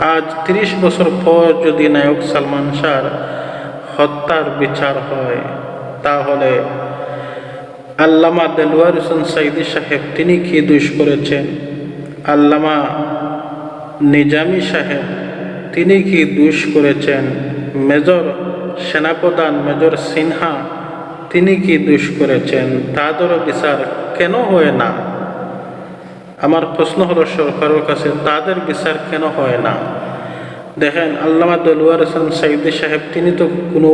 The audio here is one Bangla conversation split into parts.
আজ ৩০ বছর পর যদি নায়ক সালমান শাহর হত্যার বিচার হয়, তাহলে আল্লামা দেলোয়ার হোসেন সাঈদী সাহেব তিনি কি দোষ করেছেন? আল্লামা নিজামী সাহেব তিনি কি দোষ করেছেন? মেজর সেনাপ্রধান মেজর সিনহা তিনি কি দোষ করেছেন? তাদেরও বিচার কেন হয় না? আমার প্রশ্ন হলো সরকারের কাছে, তাদের বিচার কেন হয় না? দেখেন, আল্লামা দেলোয়ার হোসেন সাঈদী সাহেব তিনি তো কোনো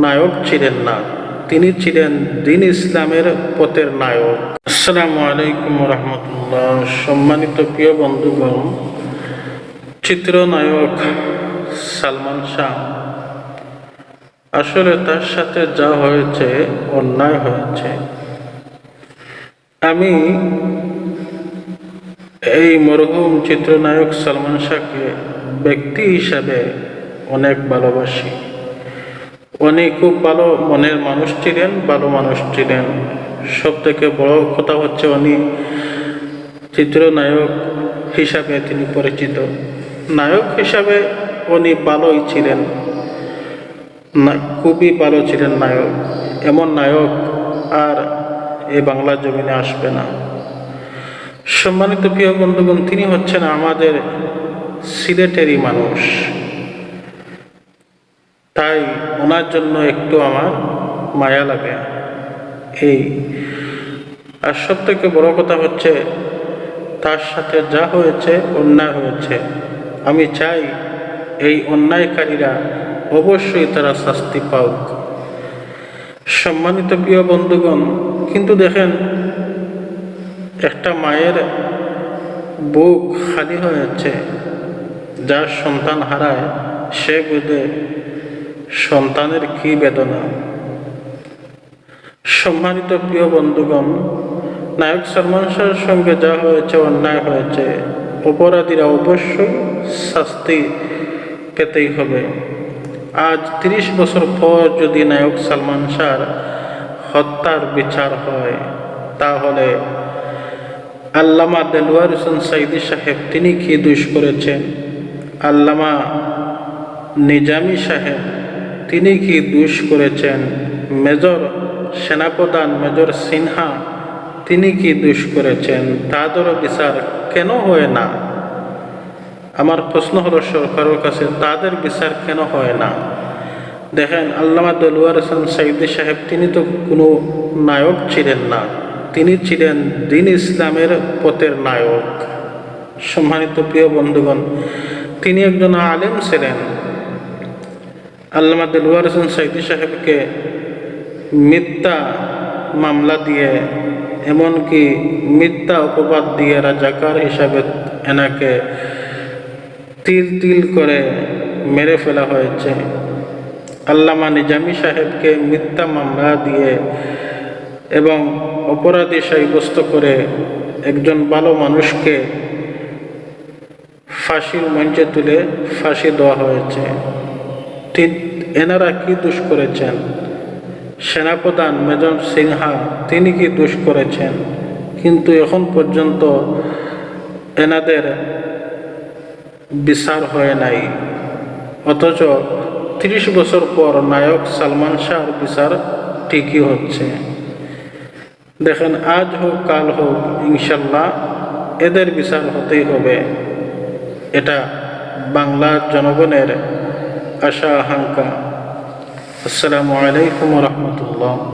নায়ক ছিলেন না, তিনি ছিলেন দ্বীন ইসলামের পথের নায়ক। আসসালামু আলাইকুম রহমতুল্লাহ। সম্মানিত প্রিয় বন্ধুগণ, চিত্রনায়ক সালমান শাহ, আসলে তার সাথে যা হয়েছে অন্যায় হয়েছে। আমি এই মরহুম চিত্রনায়ক সালমান শাহকে ব্যক্তি হিসাবে অনেক ভালোবাসি। উনি খুব ভালো মনের মানুষ ছিলেন, ভালো মানুষ ছিলেন। সব থেকে বড় কথা হচ্ছে উনি চিত্রনায়ক হিসাবে তিনি পরিচিত। নায়ক হিসাবে উনি ভালোই ছিলেন, খুবই ভালো ছিলেন নায়ক। এমন নায়ক আর এই বাংলা জমিনে আসবে না। সম্মানিত প্রিয় বন্ধুগণ, তিনি হচ্ছেন আমাদের সিলেটেরই মানুষ, তাই ওনার জন্য একটু আমার মায়া লাগে। আর সব থেকে বড় কথা হচ্ছে, তার সাথে যা হয়েছে অন্যায় হয়েছে। আমি চাই এই অন্যায়কারীরা অবশ্যই তারা শাস্তি পাওক। সম্মানিত প্রিয় বন্ধুগণ, কিন্তু দেখেন, একটা মায়ের বুক খালি হয়েছে, যার সন্তান হারায় সে বোঝে সন্তানের কি বেদনা। সম্মানিত প্রিয় বন্ধুগণ, নায়ক সালমান শাহের সঙ্গে যা হয়েছে অন্যায় হয়েছে, অপরাধীরা অবশ্যই শাস্তি পেতেই হবে। আজ ৩০ বছর পর যদি নায়ক সালমান শাহর হত্যার বিচার হয়, তাহলে আল্লামা দেলোয়ার হোসেন সাঈদী সাহেব তিনি কি দোষ করেছেন? আল্লামা নিজামী সাহেব তিনি কি দোষ করেছেন? মেজর সেনাপ্রধান মেজর সিনহা তিনি কি দোষ করেছেন? তাদেরও বিচার কেন হয় না? আমার প্রশ্ন হলো সরকারের কাছে, তাদের বিচার কেন হয় না? দেখেন, আল্লামা দেলোয়ার হোসেন সাঈদী সাহেব তিনি তো কোনো নায়ক ছিলেন না, তিনি ছিলেন দ্বীন ইসলামের পথের নায়ক। সম্মানিত প্রিয় বন্ধুগণ, তিনি একজন আলেম ছিলেন। আল্লামা দেলোয়ার হোসেন সাঈদী সাহেবকে মিথ্যা মামলা দিয়ে, এমনকি মিথ্যা অপবাদ দিয়ে রাজাকার হিসাবে এনাকে তিল তিল করে মেরে ফেলা হয়েছে। আল্লামা নিজামী সাহেবকে মিথ্যা মামলা দিয়ে এবং অপরাধী সাব্যস্ত করে একজন ভালো মানুষকে ফাঁসির মঞ্চে তুলে ফাঁসি দেওয়া হয়েছে। এনারা কি দোষ করেছেন? সেনাপ্রধান মেজর সিনহা তিনি কি দোষ করেছেন? কিন্তু এখন পর্যন্ত এনাদের বিচার হয় নাই। অথচ ৩০ বছর পর নায়ক সালমান শাহর বিচার ঠিকই হচ্ছে। দেখেন, আজ হোক কাল হোক, ইনশাল্লাহ এদের বিচার হতেই হবে। এটা বাংলার জনগণের আশা আকাঙ্ক্ষা। আসসালামু আলাইকুম রহমতুল্লাহ।